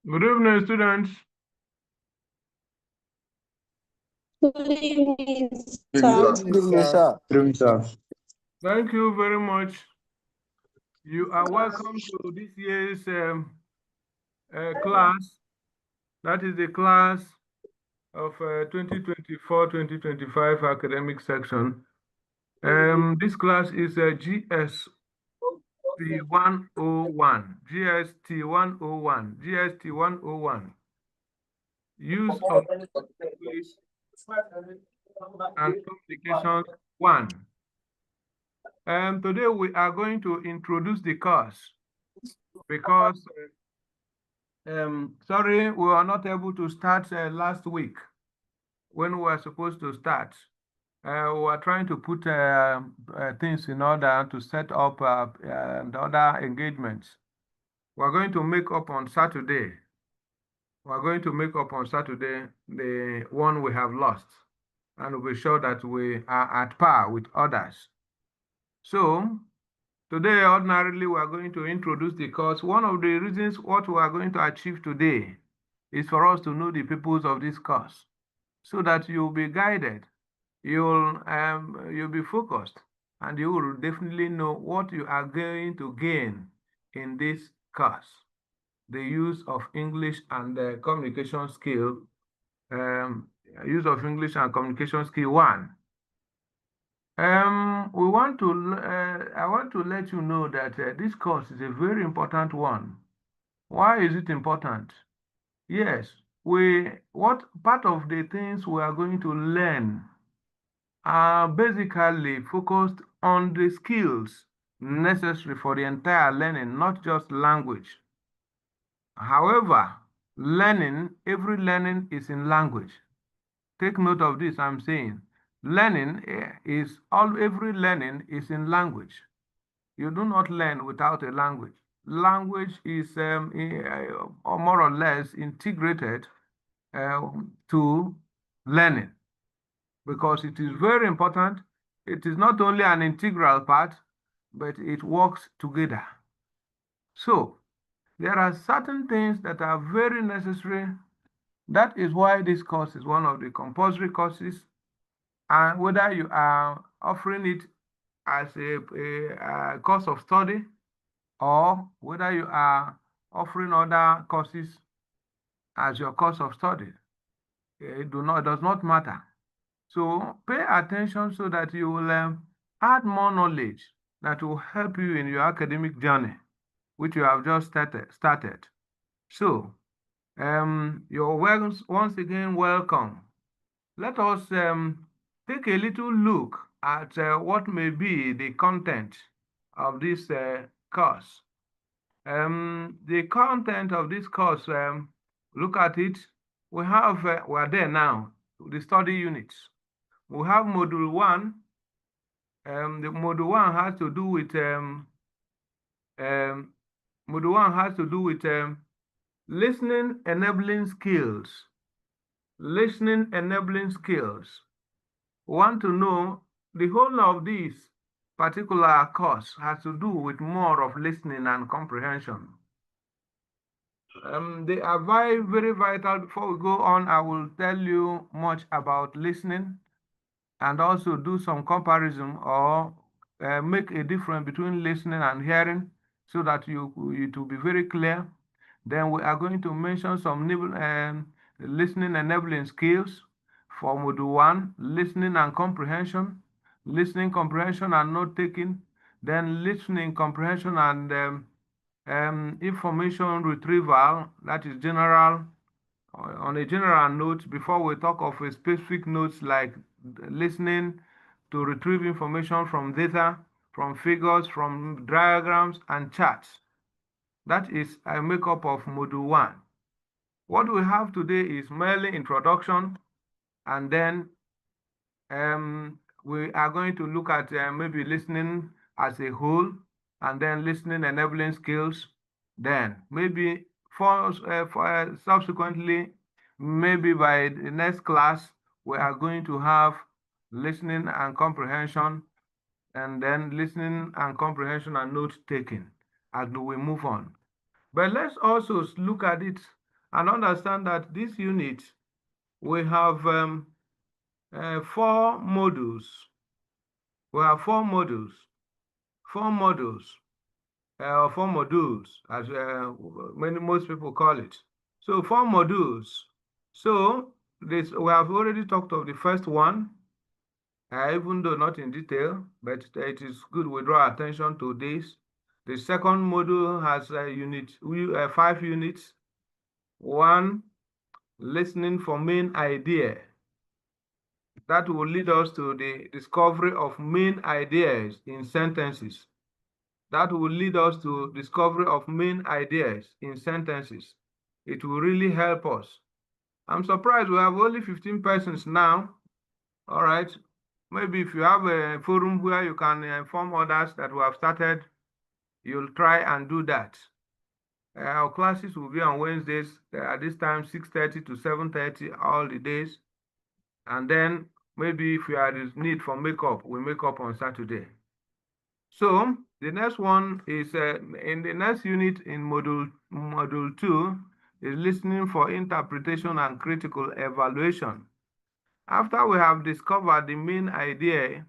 Good evening, students. Good evening, Good sir. evening, sir. Good evening, sir. Thank you very much. You are welcome to this year's class. That is the class of 2024-2025 academic section. This class is GST101. GST101. GST101. Use of English and Communications 1. Today we are going to introduce the course because, sorry, we were not able to start last week when we were supposed to start. We were trying to put things in order to set up the other engagements. We're going to make up on Saturday. We're going to make up on Saturday the one we have lost, and we'll be sure that we are at par with others. So, today, ordinarily, we are going to introduce the course. One of the reasons what we are going to achieve today is for us to know the purpose of this course, so that you'll be guided, you'll be focused, and you will definitely know what you are going to gain in this course. The use of English and communication skill, use of English and communication skill 1. I want to let you know that this course is a very important one. Why is it important? Yes, what part of the things we are going to learn are basically focused on the skills necessary for the entire learning, not just language. However, every learning is in language. Take note of this, I'm saying. Every learning is in language. You do not learn without a language. Language is more or less integrated to learning because it is very important. It is not only an integral part, but it works together. So there are certain things that are very necessary. That is why this course is one of the compulsory courses. And whether you are offering it as a course of study or whether you are offering other courses as your course of study, it does not matter. So pay attention so that you will add more knowledge that will help you in your academic journey, which you have just started. So you're once again welcome. Let us take a little look at what may be the content of this course. The content of this course, look at it. We are there now, the study units. We have module 1. The module 1 has to do with listening enabling skills. Listening enabling skills. We want to know the whole of this particular course has to do with more of listening and comprehension. They are very vital. Before we go on, I will tell you much about listening and also do some comparison or make a difference between listening and hearing so that it will be very clear. Then we are going to mention some listening enabling skills for module 1, listening and comprehension, listening comprehension and note taking, then listening comprehension and information retrieval, that is general, on a general note, before we talk of a specific notes like listening to retrieve information from data, from figures, from diagrams and charts. That is a makeup of module 1. What we have today is merely introduction, and then we are going to look at maybe listening as a whole, and then listening enabling skills. Then maybe subsequently, maybe by the next class, we are going to have listening and comprehension, and then listening and comprehension and note taking as we move on. But let's also look at it and understand that this unit, we have 4 modules. We have 4 modules, 4 modules, 4 modules, as most people call it. So 4 modules. So this, we have already talked of the first one, even though not in detail, but it is good we draw attention to this. The second module has 5 units. 1, listening for main idea. That will lead us to the discovery of main ideas in sentences. That will lead us to discovery of main ideas in sentences. It will really help us. I'm surprised we have only 15 persons now. All right. Maybe if you have a forum where you can inform others that we have started, you'll try and do that. Our classes will be on Wednesdays at this time, 6:30 to 7:30, all the days. And then maybe if you have this need for makeup, we make up on Saturday. So the next one is in the next unit in module 2 is listening for interpretation and critical evaluation. After we have discovered the main idea,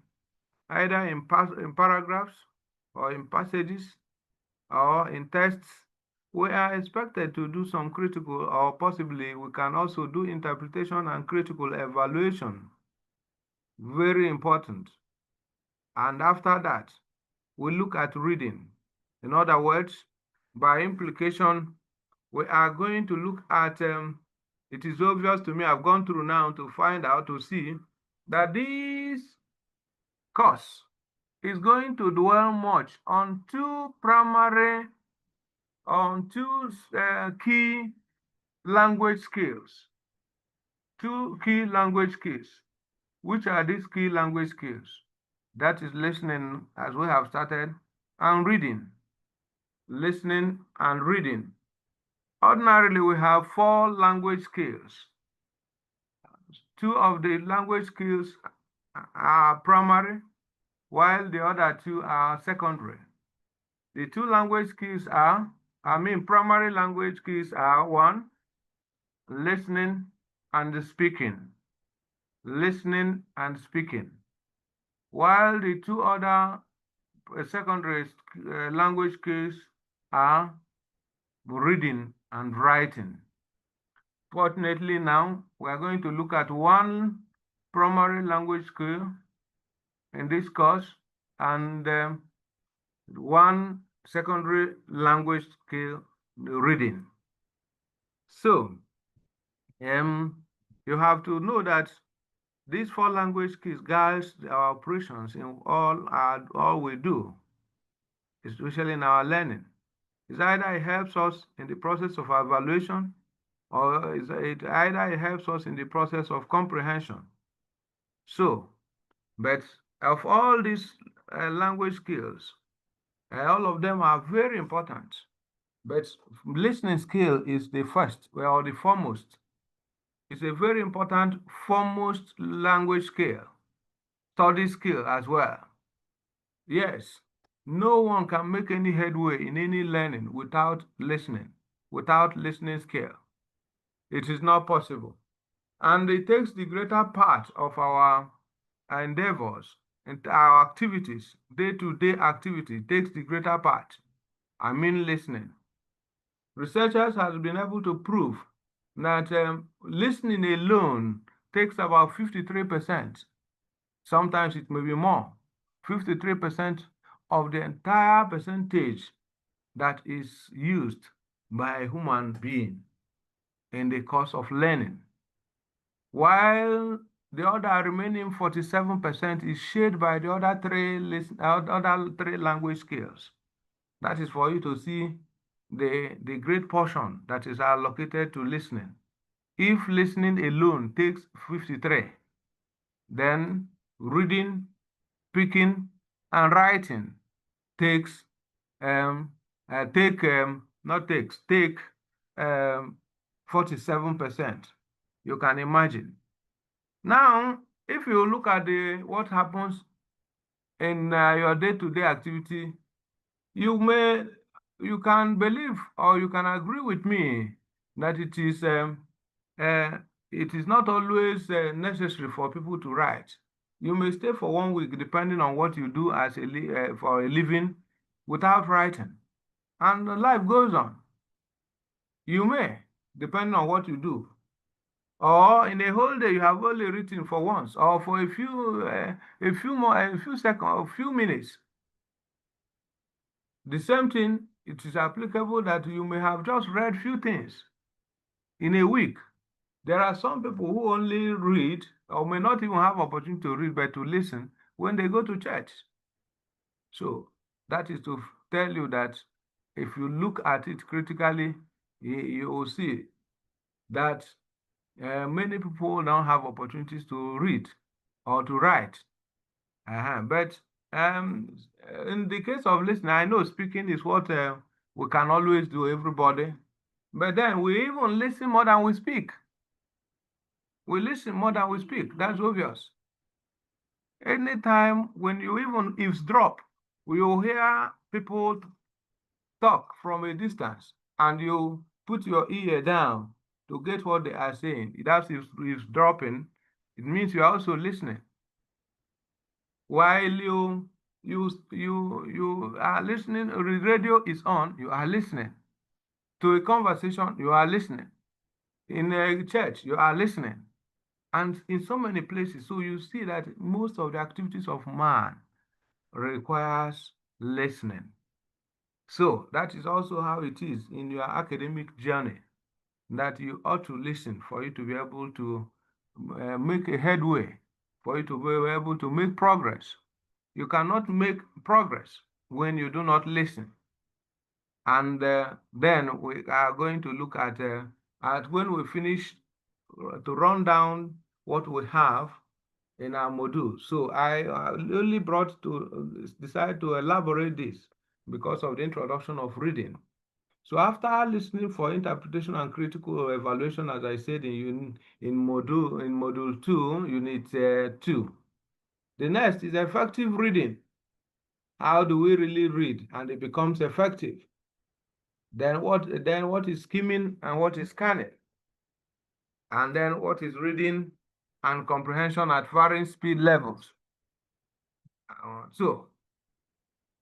either in paragraphs or in passages or in texts, we are expected to do some critical, or possibly we can also do interpretation and critical evaluation. Very important. And after that, we look at reading. In other words, by implication, we are going to look at, it is obvious to me, I've gone through now to find out, to see that this course is going to dwell much on 2 key language skills. 2 key language skills. Which are these key language skills? That is listening, as we have started, and reading. Listening and reading. Ordinarily, we have 4 language skills. 2 of the language skills are primary, while the other 2 are secondary. The 2 language skills are, primary language skills are 1, listening and speaking. Listening and speaking. While the 2 other secondary language skills are reading and writing. Fortunately, now we are going to look at 1 primary language skill in this course and 1 secondary language skill, reading. So you have to know that these 4 language skills guides our operations in all we do, especially in our learning. It's either it helps us in the process of evaluation, or it either helps us in the process of comprehension. So, but of all these language skills, all of them are very important. But listening skill is the first, or the foremost. It's a very important foremost language skill, study skill as well. Yes, no one can make any headway in any learning without listening skill. It is not possible. And it takes the greater part of our endeavors and our activities, day-to-day activity takes the greater part. Listening. Researchers have been able to prove that listening alone takes about 53%. Sometimes it may be more. 53% of the entire percentage that is used by a human being in the course of learning. While the other remaining 47% is shared by the other 3 language skills. That is for you to see the great portion that is allocated to listening. If listening alone takes 53, then reading, speaking, and writing takes 47%. You can imagine. Now, if you look at what happens in your day-to-day activity, you can believe or you can agree with me that it is not always necessary for people to write. You may stay for 1 week, depending on what you do as for a living, without writing, and life goes on. You may, depending on what you do. Or in a whole day, you have only written for once, or for a few seconds, a few minutes. The same thing, it is applicable that you may have just read few things in a week. There are some people who only read, or may not even have opportunity to read, but to listen when they go to church. So that is to tell you that if you look at it critically, you will see that many people don't have opportunities to read or to write. But in the case of listening, I know speaking is what we can always do, everybody. But then we even listen more than we speak. We listen more than we speak. That's obvious. Anytime when you even eavesdrop, you hear people talk from a distance and you put your ear down to get what they are saying. That's eavesdropping. It means you are also listening. While you are listening, the radio is on, you are listening. To a conversation, you are listening. In a church, you are listening. And in so many places, so you see that most of the activities of man requires listening. So that is also how it is in your academic journey, that you ought to listen for you to be able to make a headway, for you to be able to make progress. You cannot make progress when you do not listen. And then we are going to look at when we finish to run down what we have in our module. So I only brought to decide to elaborate this because of the introduction of reading. So after listening for interpretation and critical evaluation, as I said in module 2, unit 2. The next is effective reading. How do we really read and it becomes effective? Then what is skimming and what is scanning? And then what is reading and comprehension at varying speed levels? So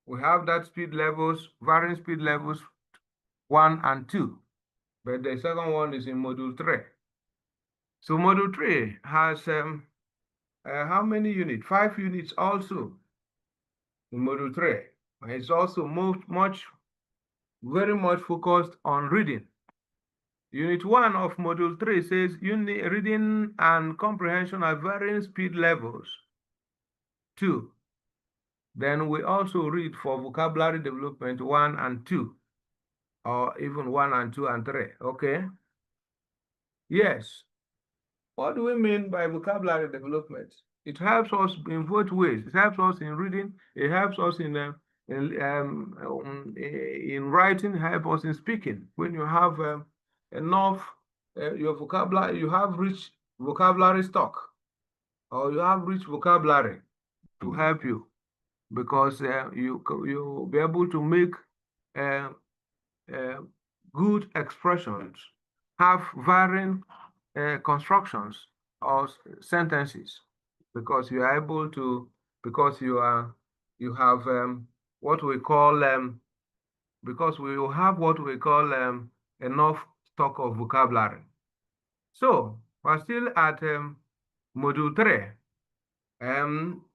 we have that speed levels, varying speed levels 1 and 2. But the second one is in module 3. So module 3 has how many units? 5 units also in module 3. It's also very much focused on reading. Unit 1 of module 3 says reading and comprehension at varying speed levels. 2. Then we also read for vocabulary development 1 and 2, or even 1 and 2 and 3. Okay? Yes. What do we mean by vocabulary development? It helps us in both ways. It helps us in reading. It helps us in writing. It helps us in speaking. When you have enough your vocabulary, you have rich vocabulary stock, or you have rich vocabulary to help you, because you'll be able to make uh, good expressions, have varying constructions or sentences, because you are able to, because you have what we call because we will have what we call enough stock of vocabulary. So we're still at module 3,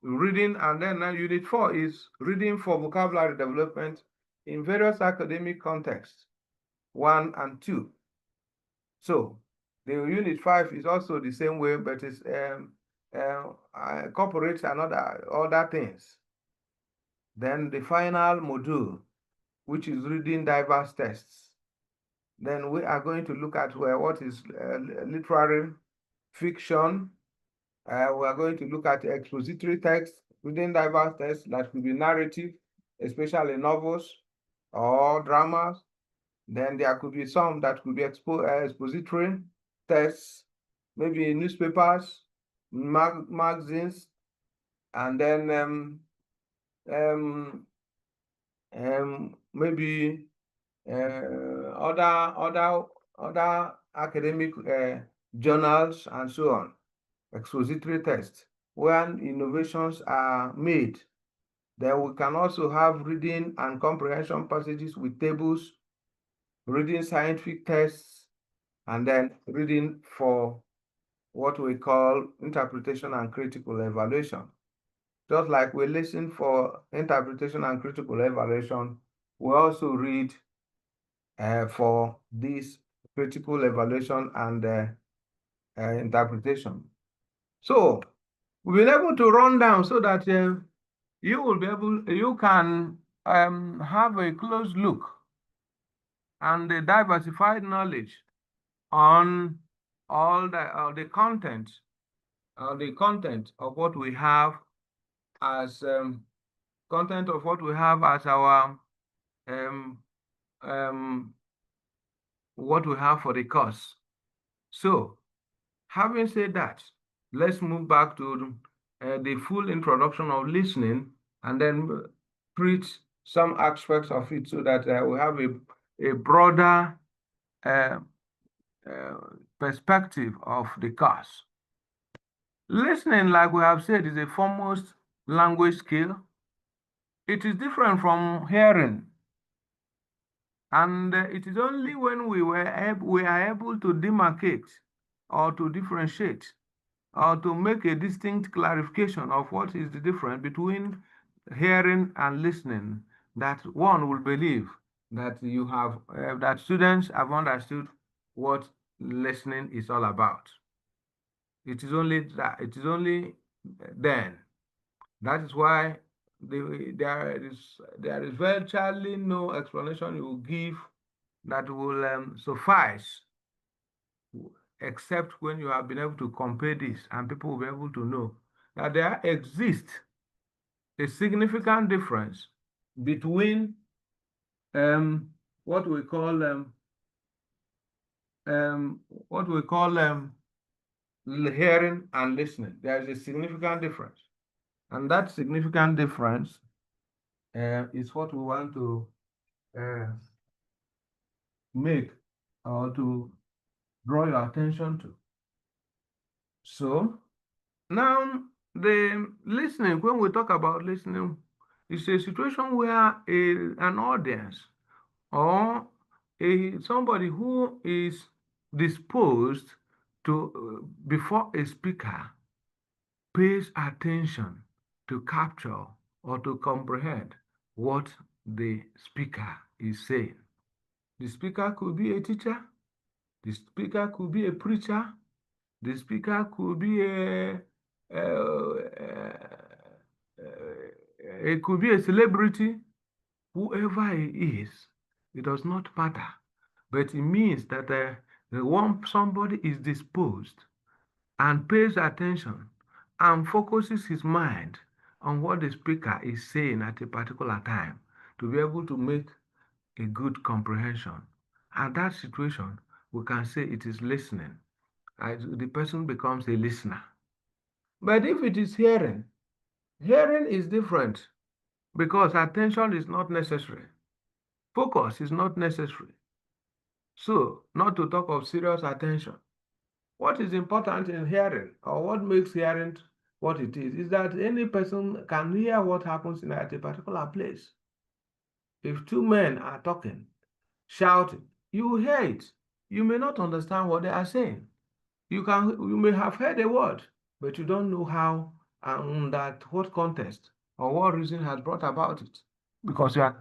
reading, and then unit 4 is reading for vocabulary development in various academic contexts, 1 and 2. So the unit 5 is also the same way, but it incorporates other things. Then the final module, which is reading diverse texts. Then we are going to look at what is literary fiction. We are going to look at expository text, reading diverse texts that could be narrative, especially novels or dramas. Then there could be some that could be expository texts, maybe newspapers, magazines, and then maybe other other academic journals, and so on, expository tests, where innovations are made. Then we can also have reading and comprehension passages with tables, reading scientific tests, and then reading for what we call interpretation and critical evaluation. Just like we listen for interpretation and critical evaluation, we also read for this critical evaluation and interpretation. So we've been able to run down so that you can have a close look and a diversified knowledge on all the content of what we have as our what we have for the course. So, having said that, let's move back to the full introduction of listening and then treat some aspects of it so that we have a broader uh, perspective of the course. Listening, like we have said, is a foremost language skill. It is different from hearing. And it is only when we are able to demarcate or to differentiate or to make a distinct clarification of what is the difference between hearing and listening that one will believe that that students have understood what listening is all about. It is only then. That is why there is virtually no explanation you will give that will suffice, except when you have been able to compare this and people will be able to know that there exists a significant difference between what we call hearing and listening. There is a significant difference, and that significant difference is what we want to make or to draw your attention to. So now the listening, when we talk about listening, it's a situation where an audience or somebody who is disposed to before a speaker pays attention to capture or to comprehend what the speaker is saying. The speaker could be a teacher, the speaker could be a preacher, the speaker could be it could be a celebrity, whoever he is, it does not matter. But it means that somebody is disposed and pays attention and focuses his mind on what the speaker is saying at a particular time to be able to make a good comprehension. At that situation, we can say it is listening. The person becomes a listener. But if it is hearing, hearing is different because attention is not necessary. Focus is not necessary. So, not to talk of serious attention. What is important in hearing, or what makes hearing what it is that any person can hear what happens at a particular place. If two men are talking, shouting, you hear it. You may not understand what they are saying. You may have heard a word, but you don't know how and that what context or what reason has brought about it, because your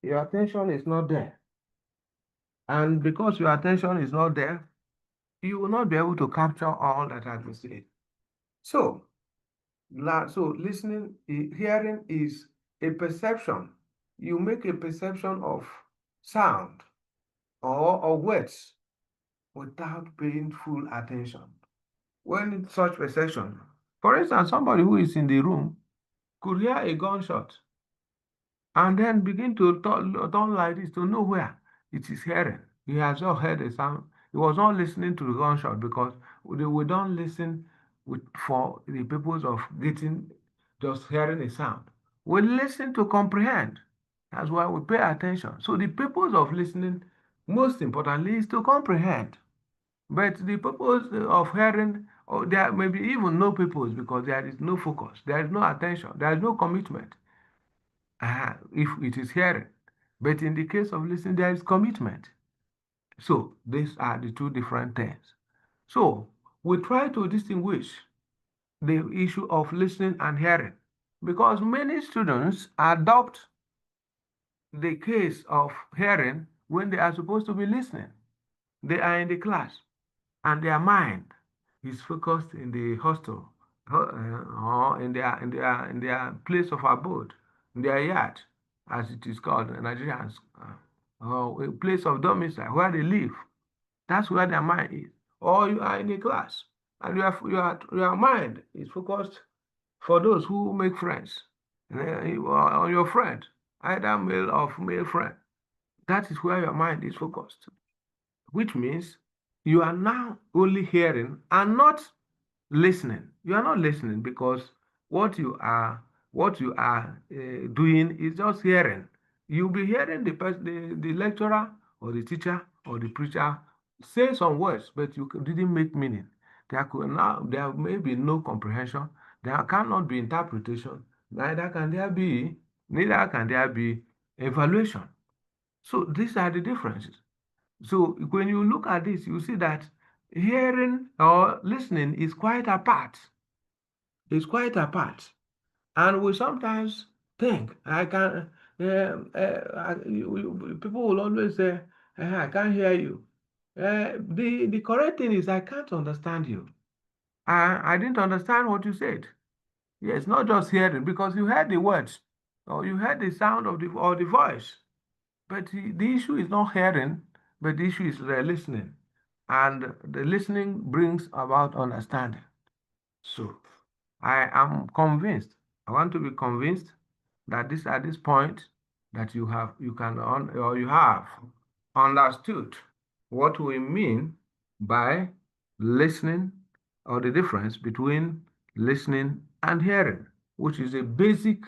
attention is not there. And because your attention is not there, you will not be able to capture all that has been said. So listening, hearing is a perception. You make a perception of sound or words without paying full attention. When such perception, for instance, somebody who is in the room could hear a gunshot and then begin to turn like this to know where it is hearing. He has just heard a sound. He was not listening to the gunshot because we don't listen for the purpose of just hearing a sound. We listen to comprehend. That's why we pay attention. So the purpose of listening most importantly, is to comprehend. But the purpose of hearing, or there may be even no purpose because there is no focus, there is no attention, there is no commitment. If it is hearing. But in the case of listening, there is commitment. So these are the two different things. So we try to distinguish the issue of listening and hearing because many students adopt the case of hearing when they are supposed to be listening. They are in the class and their mind is focused in the hostel or in their place of abode, in their yard, as it is called in Nigerians, or a place of domicile where they live. That's where their mind is. Or you are in a class and your mind is focused for those who make friends, on your friend, either male or female friend. That is where your mind is focused, which means you are now only hearing and not listening. You are not listening because what you are doing is just hearing. You'll be hearing the lecturer or the teacher or the preacher say some words, but you didn't make meaning. There may be no comprehension. There cannot be interpretation. Neither can there be evaluation. So these are the differences. So when you look at this, you see that hearing or listening is quite apart. It's quite apart. And we sometimes think, I can, people will always say, I can't hear you. The correct thing is, I can't understand you. I didn't understand what you said. Yes, not just hearing, because you heard the words or you heard the sound of the voice. But the issue is not hearing, but the issue is listening. And the listening brings about understanding. So I am convinced, I want to be convinced that this at this point that you have understood what we mean by listening, or the difference between listening and hearing, which is a basic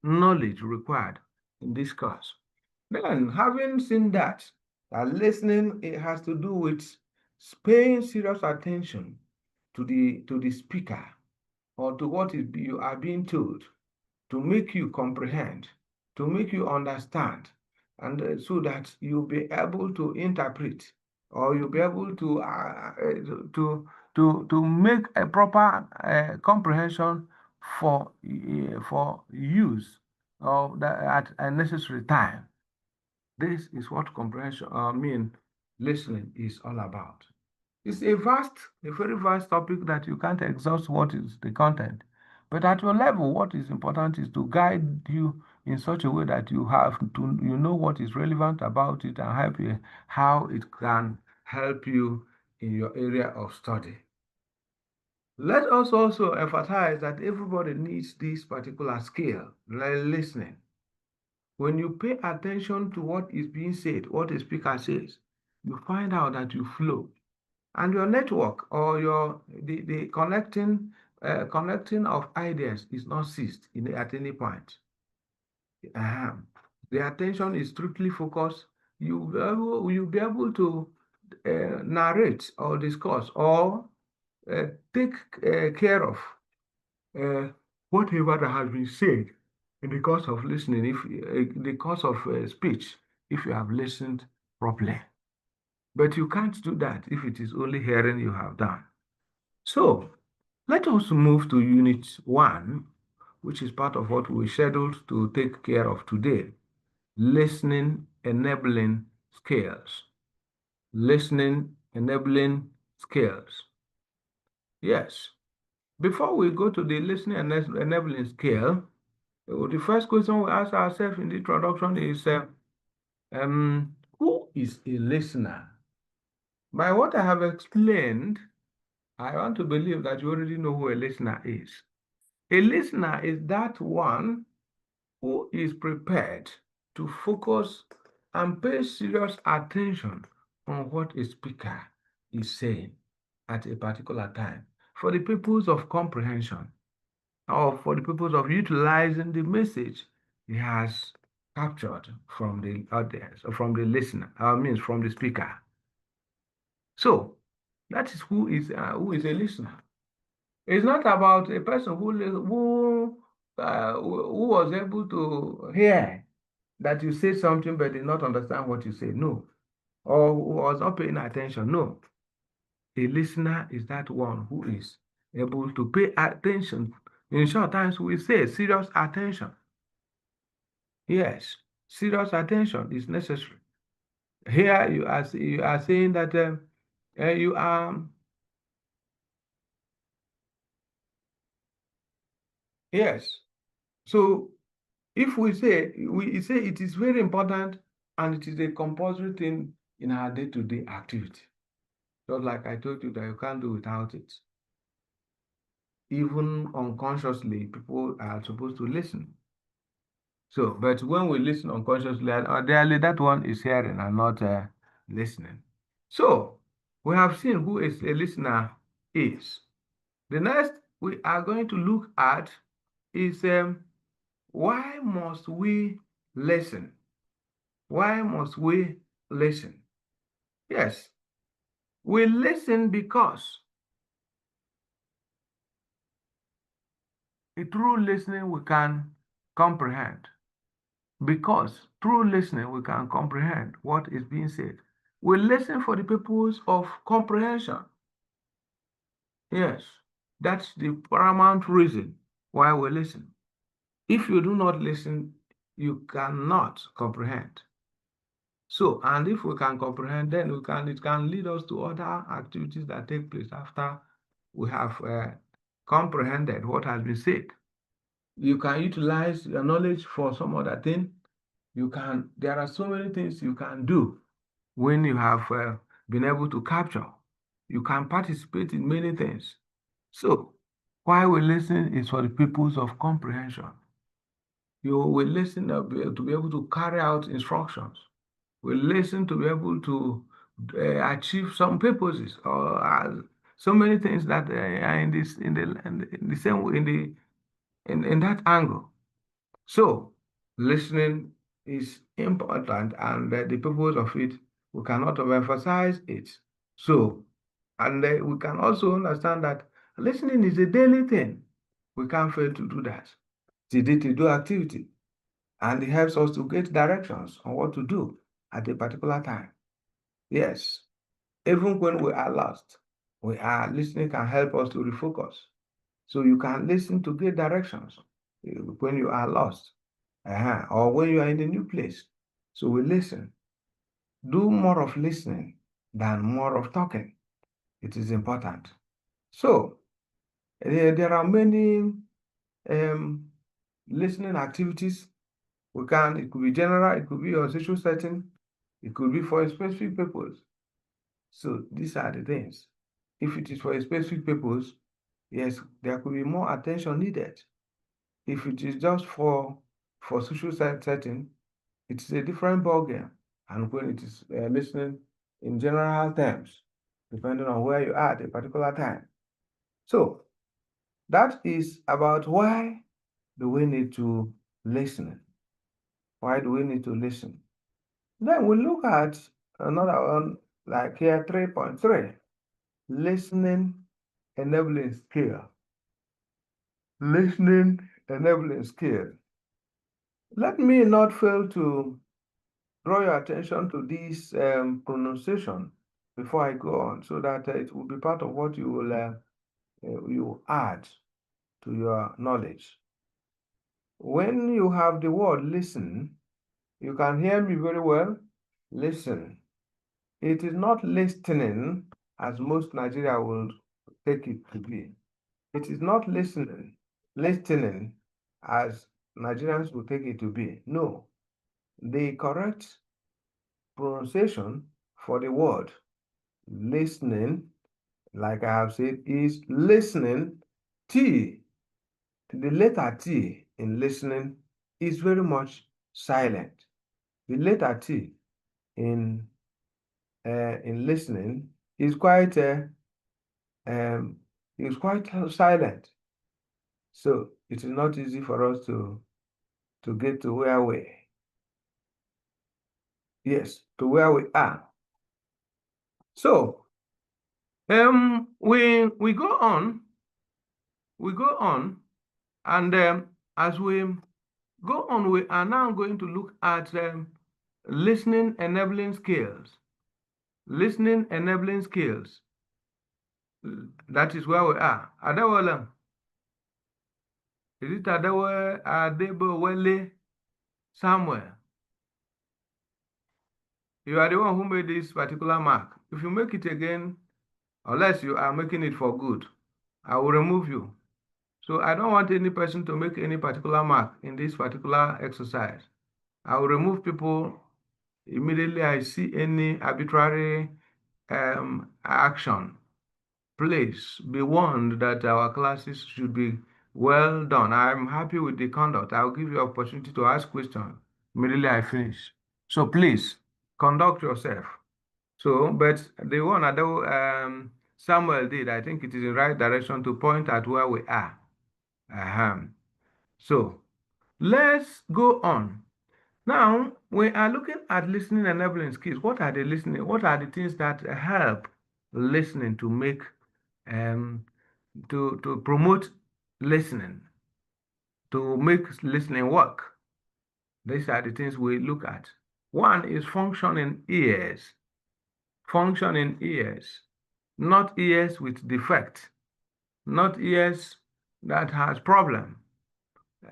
knowledge required in this course. Then, having seen that listening, it has to do with paying serious attention to the speaker or to what you are being told, to make you comprehend, to make you understand, and so that you'll be able to interpret, or you'll be able to make a proper comprehension for use of that at a necessary time. This is what comprehension, listening is all about. It's a very vast topic that you can't exhaust what is the content. But at your level, what is important is to guide you in such a way that you know what is relevant about it and help you how it can help you in your area of study. Let us also emphasize that everybody needs this particular skill, like listening. When you pay attention to what is being said, what the speaker says, you find out that you flow. And your network or the connecting of ideas is not ceased at any point. The attention is strictly focused. You'll be able to narrate or discuss or take care of whatever that has been said in the course of listening, if in the course of speech, if you have listened properly. But you can't do that if it is only hearing you have done. So let us move to Unit 1, which is part of what we scheduled to take care of today. Listening enabling skills. Listening enabling skills. Yes. Before we go to the listening enabling skill, the first question we ask ourselves in the introduction is, who is a listener? By what I have explained, I want to believe that you already know who a listener is. A listener is that one who is prepared to focus and pay serious attention on what a speaker is saying at a particular time for the purpose of comprehension or for the purpose of utilizing the message he has captured from the audience or from the listener, means from the speaker. So that is who is a listener. It's not about a person who was able to hear that you say something but did not understand what you say. No. Or who was not paying attention. No. A listener is that one who is able to pay attention. In short times, we say serious attention. Yes, serious attention is necessary. Here you are saying that you are, yes. So if we say it is very important and it is a compulsory thing in our day-to-day activity. Just like I told you that you can't do without it. Even unconsciously, people are supposed to listen. So, but when we listen unconsciously, ideally that one is hearing and not listening. So, we have seen who is a listener is. The next we are going to look at is why must we listen? Why must we listen? Yes, we listen because through listening we can comprehend. Because through listening we can comprehend what is being said. We listen for the purpose of comprehension. Yes, that's the paramount reason why we listen. If you do not listen, you cannot comprehend. So, and if we can comprehend, then it can lead us to other activities that take place after we have comprehended what has been said. You can utilize your knowledge for some other thing. There are so many things you can do when you have been able to capture. You can participate in many things. So, why we listen is for the purpose of comprehension. You will listen to be able to carry out instructions. We listen to be able to achieve some purposes or so many things that are in the same way in that angle. So listening is important, and the purpose of it we cannot overemphasize it. So, and we can also understand that listening is a daily thing. We can't fail to do that. It's a day-to-day activity, and it helps us to get directions on what to do at a particular time. Yes, even when we are lost, listening can help us to refocus. So you can listen to get directions when you are lost, or when you are in a new place. So we listen. Do more of listening than more of talking. It is important. So there are many um, listening activities. It could be general, it could be a social setting, it could be for a specific purpose. So these are the things. If it is for a specific purpose, yes, there could be more attention needed. If it is just for social setting, it's a different ballgame. And when it is listening in general terms, depending on where you are at a particular time. So that is about why do we need to listen? Why do we need to listen? Then we look at another one, like here 3.3, listening enabling skill. Listening enabling skill. Let me not fail to draw your attention to this pronunciation before I go on, so that it will be part of what you will add to your knowledge. When you have the word listen, you can hear me very well. Listen. It is not listening as most Nigeria will take it to be. It is not listening as Nigerians will take it to be. No. The correct pronunciation for the word listening, like I have said, is listening. T, the letter T in listening is very much silent. The letter T in listening is quite silent. So it is not easy for us to get to where Yes, to where we are. So, we go on, and as we go on, we are now going to look at listening enabling skills. Listening enabling skills. That is where we are. Adewale. Is it Adebowale Samuel? You are the one who made this particular mark. If you make it again, unless you are making it for good, I will remove you. So I don't want any person to make any particular mark in this particular exercise. I will remove people immediately I see any arbitrary action. Please be warned that our classes should be well done. I'm happy with the conduct. I'll give you opportunity to ask questions immediately I finish. So please conduct yourself. So, but the one that Samuel did, I think it is the right direction to point at where we are. So let's go on. Now we are looking at listening enabling skills. What are the listening? What are the things that help listening to make to promote listening, to make listening work? These are the things we look at. One is functioning ears. Functioning ears, not ears with defect, not ears that has problem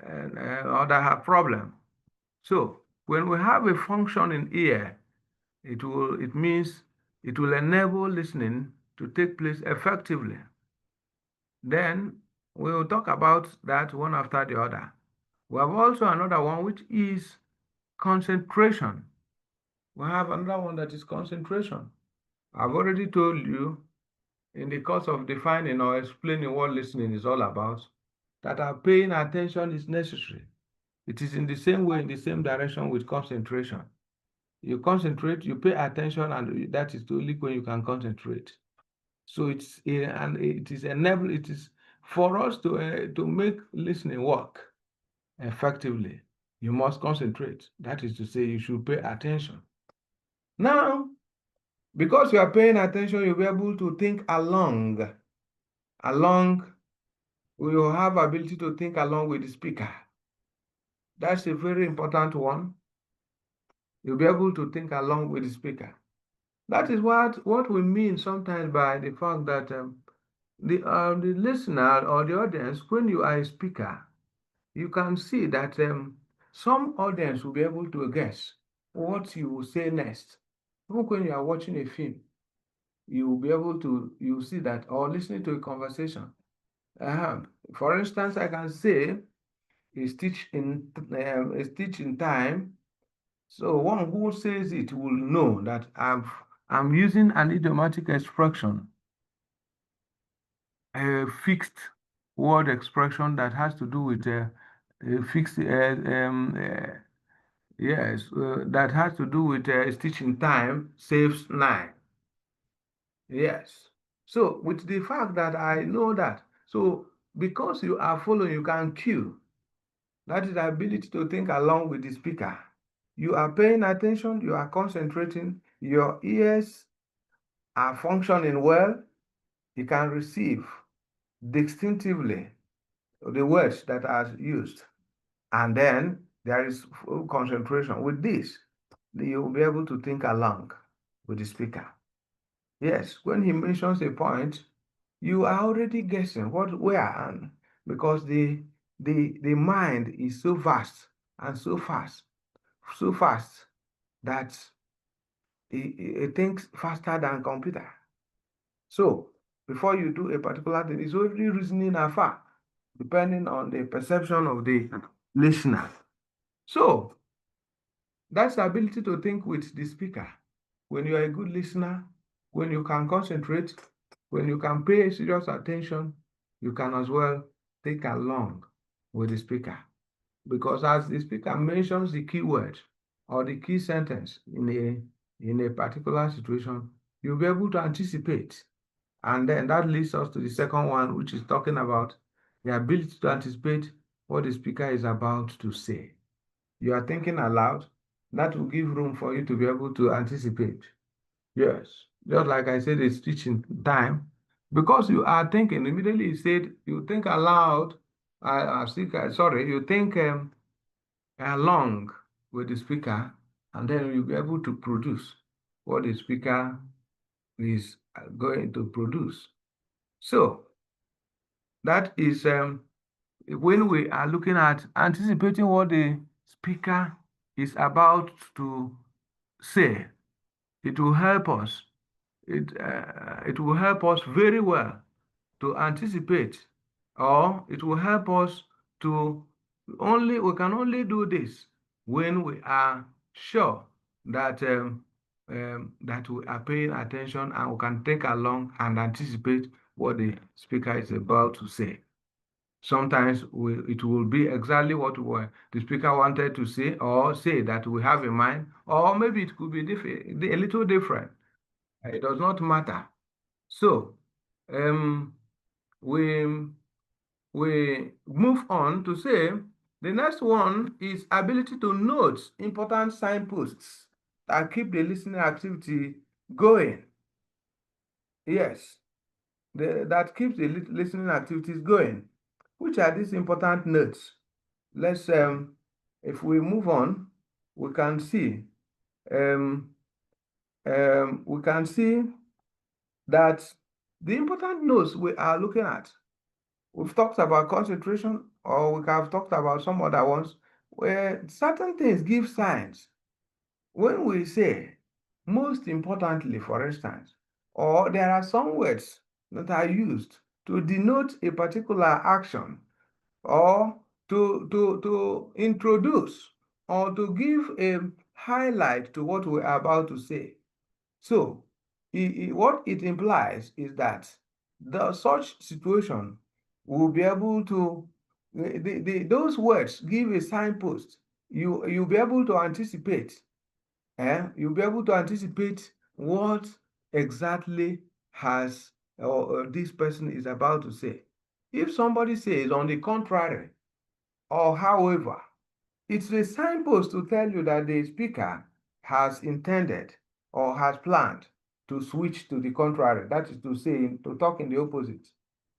or that have problem. So when we have a functioning ear, it means it will enable listening to take place effectively. Then we will talk about that one after the other. We have also another one which is concentration. We have another one that is concentration. I've already told you in the course of defining or explaining what listening is all about, that our paying attention is necessary. It is in the same way, in the same direction with concentration. You concentrate, you pay attention, and that is the only way you can concentrate. So it is for us to make listening work effectively. You must concentrate. That is to say, you should pay attention. Now, because you are paying attention, you'll be able to think along. We will have ability to think along with the speaker. That's a very important one. You'll be able to think along with the speaker. That is what we mean sometimes by the fact that the listener or the audience, when you are a speaker, you can see that some audience will be able to guess what you will say next. Even when you are watching a film, you will be able to, you see that, or listening to a conversation. For instance, I can say a stitch in time. So one who says it will know that I'm using an idiomatic expression, a fixed word expression that has to do with a fixed yes, that has to do with stitch in time saves 9. Yes. So with the fact that I know that, so because you are following, you can cue. That is the ability to think along with the speaker. You are paying attention, you are concentrating, your ears are functioning well, you can receive distinctively the words that are used. And then there is full concentration. With this, you will be able to think along with the speaker. Yes, when he mentions a point, you are already guessing where, and because the mind is so vast and so fast that it thinks faster than computer. So before you do a particular thing, it's already reasoning afar, depending on the perception of the listener. So that's the ability to think with the speaker. When you are a good listener, when you can concentrate, when you can pay serious attention, you can as well think along with the speaker. Because as the speaker mentions the key word or the key sentence in a particular situation, you'll be able to anticipate. And then that leads us to the second one, which is talking about the ability to anticipate what the speaker is about to say. You are thinking aloud, That will give room for you to be able to anticipate. Yes, just like I said, it's teaching time. Because you are thinking, immediately you said, you think aloud, sorry, you think along with the speaker, and then you'll be able to produce what the speaker is going to produce. So that is when we are looking at anticipating what the speaker is about to say, it will help us. It will help us very well to anticipate, or it will help us to we can only do this when we are sure that that we are paying attention and we can take along and anticipate what the speaker is about to say. Sometimes it will be exactly what the speaker wanted to say or say that we have in mind, or maybe it could be a little different. It does not matter. So um, we we move on to say the next one is ability to note important signposts that keep the listening activity going. Yes, that keeps the listening activities going. Which are these important notes? Let's if we move on, we can see um, we can see that the important notes we are looking at. We've talked about concentration, or we have talked about some other ones where certain things give signs. When we say, most importantly, for instance, or there are some words that are used to denote a particular action, or to introduce, or to give a highlight to what we are about to say. So, what it implies is that such situation will be able to, those words give a signpost. You'll be able to anticipate, you'll be able to anticipate what exactly has or this person is about to say. If somebody says, on the contrary, or however, it's a signpost to tell you that the speaker has intended or has planned to switch to the contrary. That is to say, to talk in the opposite.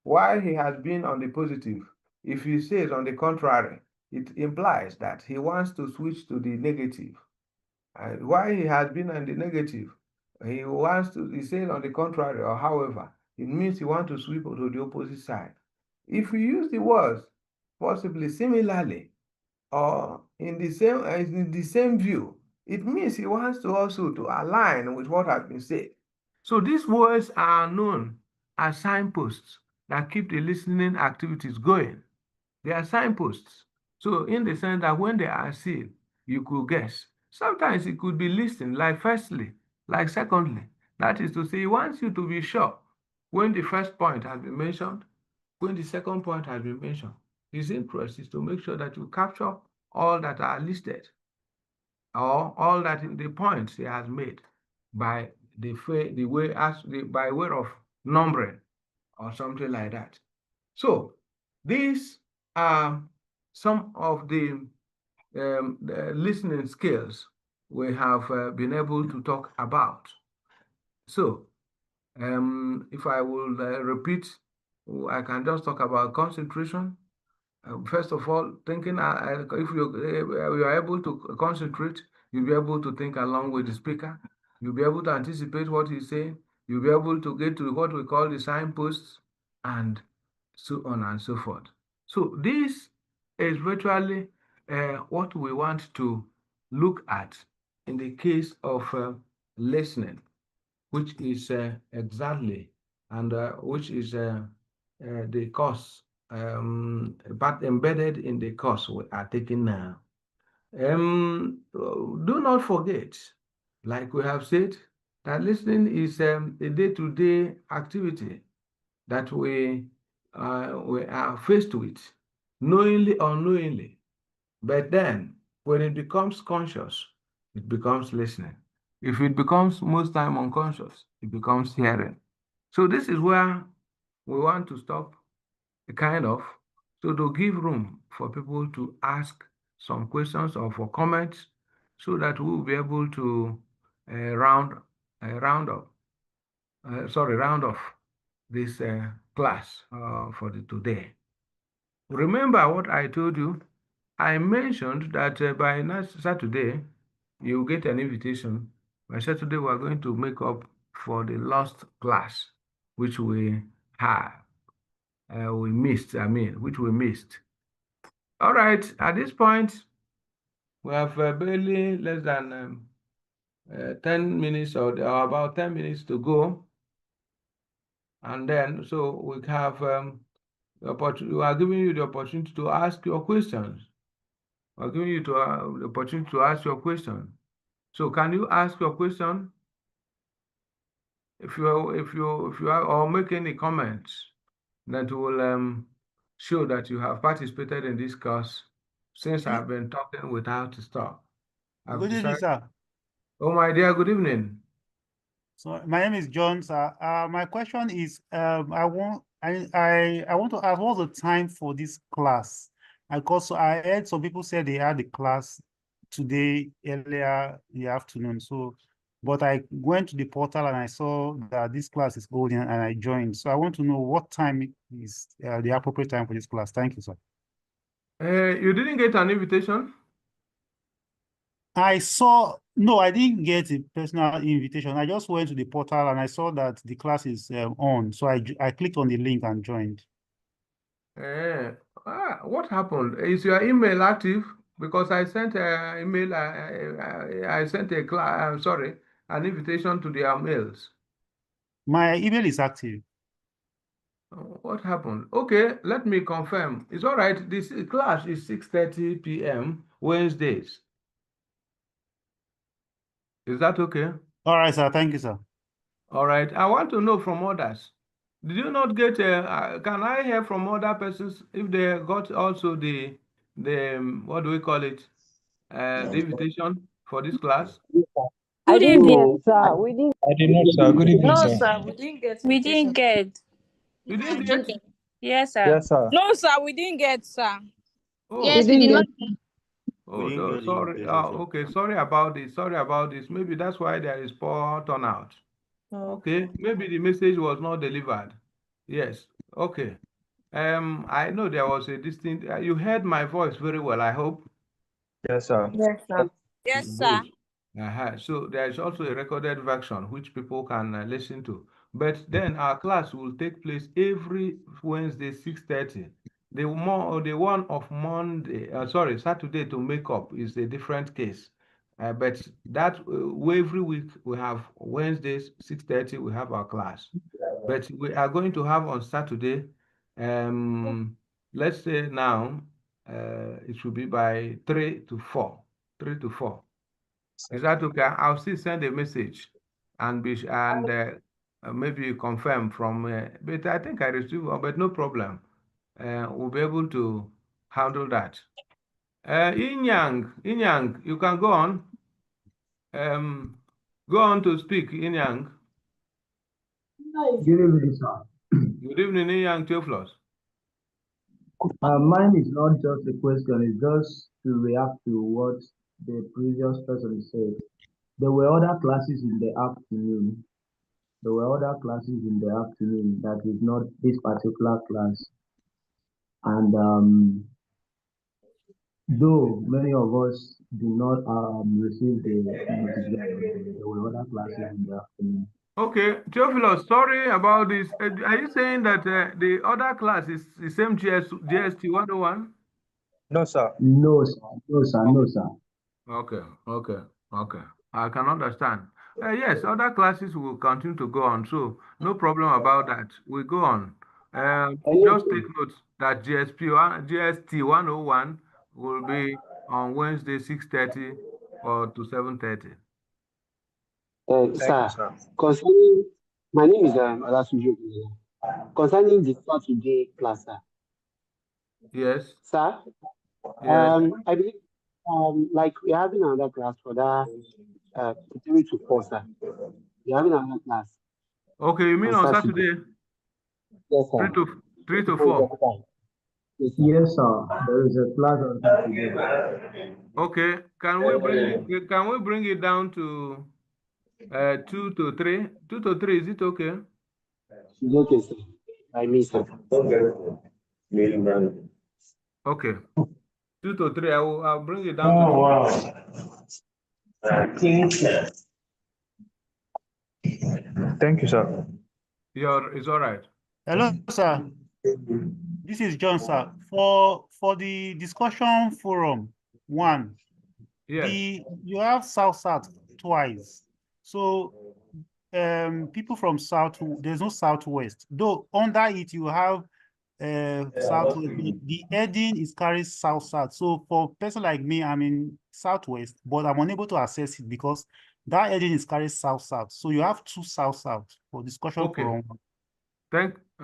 While he has been on the positive, if he says on the contrary, it implies that he wants to switch to the negative. And while he has been on the negative, he says on the contrary or however, it means he wants to switch to the opposite side. If we use the words possibly similarly, or in the same view, it means he wants to also to align with what has been said. So these words are known as signposts that keep the listening activities going. They are signposts. So in the sense that when they are seen, you could guess. Sometimes it could be listing, like firstly, like secondly. That is to say, he wants you to be sure when the first point has been mentioned, when the second point has been mentioned. His interest is to make sure that you capture all that are listed, or all that in the points he has made by by way of numbering or something like that. So these are some of the listening skills we have been able to talk about. So if I will repeat, I can just talk about concentration. First of all, thinking if you are able to concentrate, you'll be able to think along with the speaker. You'll be able to anticipate what he's saying. You'll be able to get to what we call the signposts, and so on and so forth. So this is virtually what we want to look at in the case of listening, which is exactly, and which is the course, but embedded in the course we are taking now. Do not forget, like we have said, that listening is a day-to-day activity that we are faced with, knowingly or unknowingly. But then, when it becomes conscious, it becomes listening. If it becomes most time unconscious, it becomes hearing. So this is where we want to stop, kind of, so to give room for people to ask some questions or for comments so that we will be able to round off this class for today. Remember what I told you? I mentioned that by next Saturday, you get an invitation. By Saturday, we are going to make up for the lost class, which we missed. Which we missed. All right, at this point, we have barely less than 10 minutes or about 10 minutes to go. And then, so we have we are giving you the opportunity to ask your questions. We are giving you the opportunity to ask your question. So can you ask your question? If you are, or make any comments that will show that you have participated in this course since I've been talking without stop. Good evening, sir. Oh, my dear, good evening. So my name is John, sir. My question is, I want to ask what's the time for this class? Because I heard some people say they had the class today earlier in the afternoon. So, but I went to the portal and I saw that this class is holding and I joined. So I want to know what time is the appropriate time for this class. Thank you, sir. You didn't get an invitation? No, I didn't get a personal invitation. I just went to the portal and I saw that the class is on. So I clicked on the link and joined. What happened? Is your email active? Because I sent an email, I sent an invitation to their mails. My email is active. What happened? Okay, let me confirm. It's all right. This class is 6:30 p.m. Wednesdays. Is that okay? All right, sir. Thank you, sir. All right. I want to know from others. Did you not get can I hear from other persons if they got also the what do we call it? The invitation for this class? Good evening. Sir, we didn't. I did not, sir. Good evening, No, sir. sir, we didn't get. We didn't get. You didn't get? Yes, sir. Yes, sir. No, sir, we didn't get, sir. Oh, Yes, we did not. oh, We didn't get the sorry. invitation, sir. Okay, sorry about this. Sorry about this. Maybe that's why there is poor turnout. Okay, maybe the message was not delivered. Yes. Okay. I know there was a distinct. You heard my voice very well, I hope. Yes, sir. Yes, sir. Yes, sir. So there is also a recorded version which people can listen to. But then our class will take place every Wednesday, 6:30. The one of Saturday to make up is a different case. But that every week we have Wednesdays, 6:30, we have our class. But we are going to have on Saturday, let's say now, it should be by 3 to 4. 3 to 4. Is that okay? I'll still send a message and maybe you confirm from. But I think I received, but no problem. We'll be able to handle that. Inyang, you can go on. Go on to speak, Inyang. Good evening, sir. Good evening, Inyang Theophilus. Mine is not just a question, it's just to react to what the previous person said. There were other classes in the afternoon. That is not this particular class. And though many of us do not receive the notification, there were other classes in the afternoon. Okay, Theophilus, sorry about this. Are you saying that the other class is the same GST101? No, sir. No, sir. Okay. I can understand. Yes, other classes will continue to go on, so no problem about that. We go on. Just take note that GST101 will be on Wednesday, 6:30 or to 7:30. Sir. Concerning, my name is Alasujo. Concerning the Saturday class, sir. Yes. Sir, Yes. I believe, like we're having another class for that 3 to 4, sir. We're having another class. Okay, you mean on Saturday? Yes, sir. 3 to 4. Yes, sir. Yes, sir. There is a class on Saturday. Okay, can we bring it down to 2 to 3? 2 to 3, is it okay? It's okay, sir. I miss sir. Okay. 2 to 3, I'll bring it down Oh, to 2. wow. Thank you, sir. It's all right. Hello, sir. This is John, sir. For the discussion forum 1, Yes. you have South twice. So people from South, there's no Southwest. Though under it you have Southwest, the heading is carried South. So for a person like me, I'm in Southwest, but I'm unable to access it because that heading is carried South. So you have 2 South for discussion Okay. forum.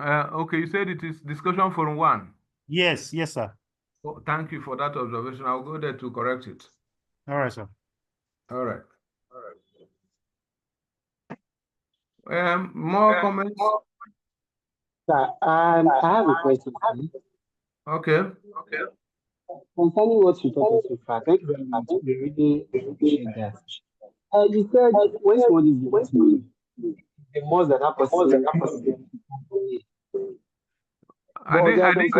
Okay, you said it is discussion forum 1. Yes, sir. Oh, thank you for that observation. I'll go there to correct it. All right, sir. All right. More comments? Sir, I have a question, please. Okay. Concerning what you taught us so far, thank you very much. We really appreciate that. You said when somebody is listening, the more that person. I think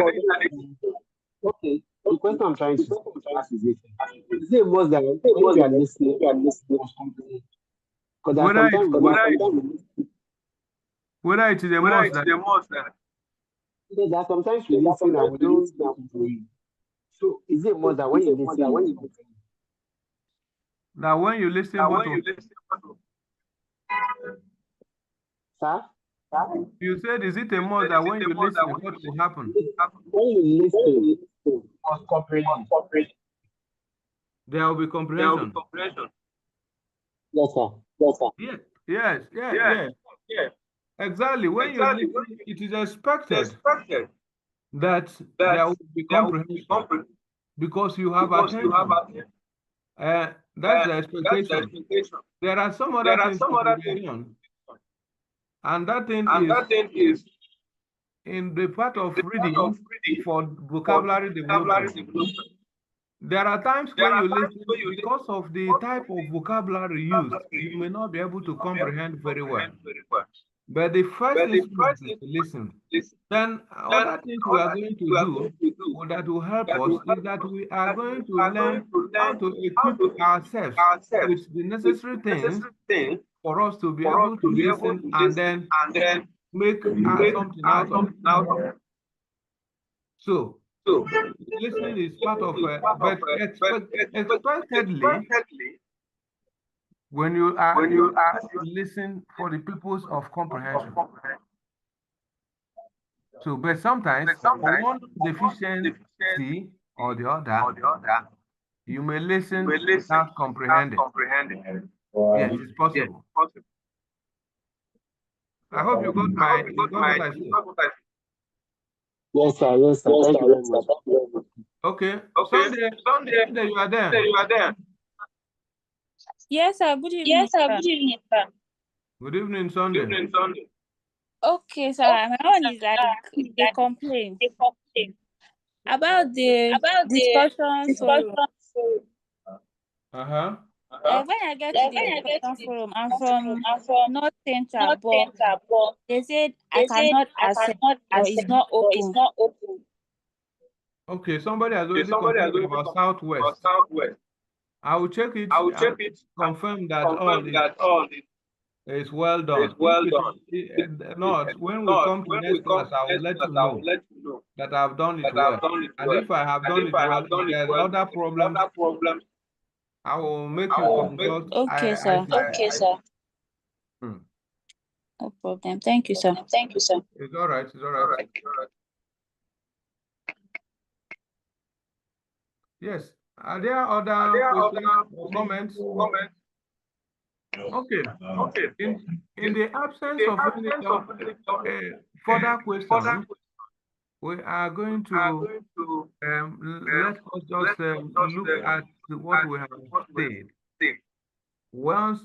Okay, the question I'm trying to ask is this: is it more that when you are listening, because there are sometimes whether it is a must that there are sometimes we listen and we don't. So is it more that when you listen, when you listen, sir? you said, is it a must that when you listen, what will happen? When you listen, you must comprehend. There will be comprehension. Yes, sir. Yes. Exactly. When you listen, it is expected that there will be comprehension because you have attention. That's the expectation. There are some other things that will be done, and that thing is in the part of reading for vocabulary development. There are times when you listen, because of the type of vocabulary used, you may not be able to comprehend very well. But the first instrument is to listen. Then other things we are going to do that will help us is that we are going to learn how to equip ourselves with the necessary things for us to be able to listen and then make something out of it. So listening is part of but expectedly, when you listen for the purpose of comprehension. So, but sometimes for one deficiency or the other, you may listen without comprehending. Yes, it's possible. I hope you got what I said. Yes, sir. Thank you very much. Okay. Sunday, you are there. Yes, sir. Good evening, sir. Good evening, Sunday. Okay, sir. My own is like a complaint about the discussion forum. Uh-huh. When I get to the discussion forum, I'm from North Central, but they said I cannot access or it's not open. Okay, somebody has already complained about Southwest. I will check it. Confirm that all is well done. If it is not, when we come to next class, I will let you know that I've done it well. And if I have done it well, if there's other problems, I will make you consult. Okay, sir. No problem. Thank you, sir. It's all right. Yes. Are there other questions or comments? Okay. In the absence of any further questions, we are going to let us just look at what we have said. Once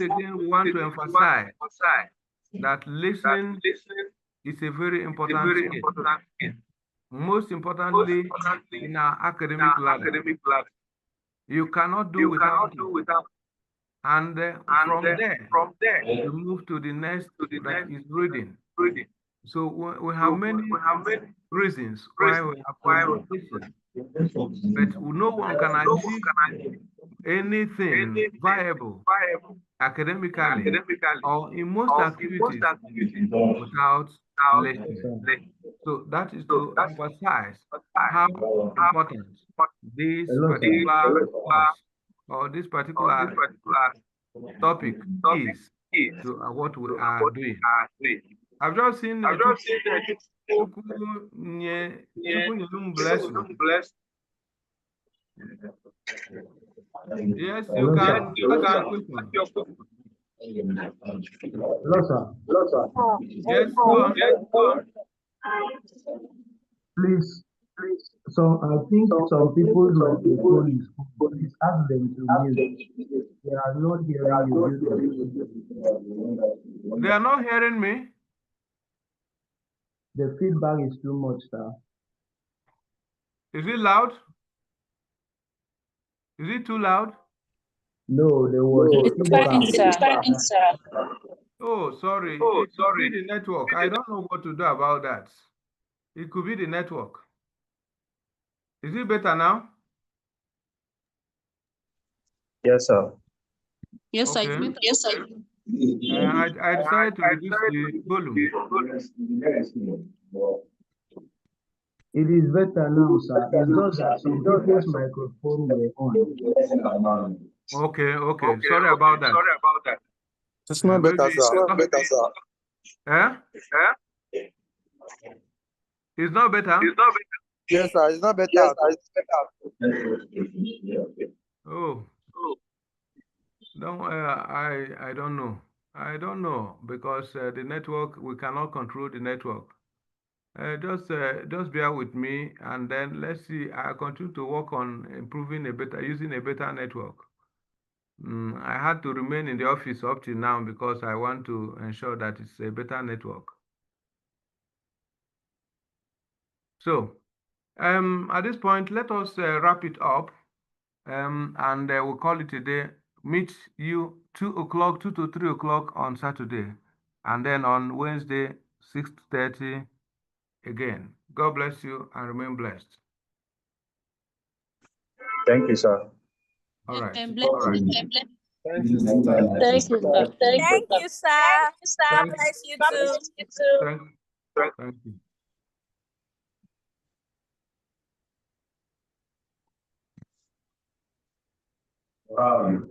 again, we want to emphasize that listening is a very important skill. Most importantly, in our academic life. You cannot do without it. And from there, you move to the next that is reading. So we have many reasons why we have communication, but no one can achieve anything viable academically or in most activities without listening. So that is to emphasize how important this Hello, sir. particular course or this particular topic is to what we are doing. I've just seen Chukwu Nyelum bless you. Yes, you Hello, sir. can ask your question. Hello, sir. Yes, go on. Please, I think some people's microphone is full. Please ask them to mute. They are not hearing you. They are not hearing me. The feedback is too much, sir. Is it loud? Is it too loud? No, there was It's fine, sir. Oh, sorry. It could be the network. I don't know what to do about that. It could be the network. Is it better now? Yes, sir. Yes, sir. Okay. Yes, sir. I decided to reduce the volume. It is better now, sir. It's just that some people's microphone were on. Okay. Sorry about that. It's not better, Maybe sir. Eh? It's not better? Yes, sir. It's not better. Oh. I don't know. I don't know because the network, we cannot control the network. Just bear with me, and then let's see. I continue to work on using a better network. I had to remain in the office up till now because I want to ensure that it's a better network. So, at this point, let us wrap it up, and we'll call it a day. Meet you 2 to 3 o'clock on Saturday, and then on Wednesday, 6:30 again. God bless you and remain blessed. Thank you, sir. All right. Thank you, sir. Thank you, sir. God bless you too. Thank you. Wow.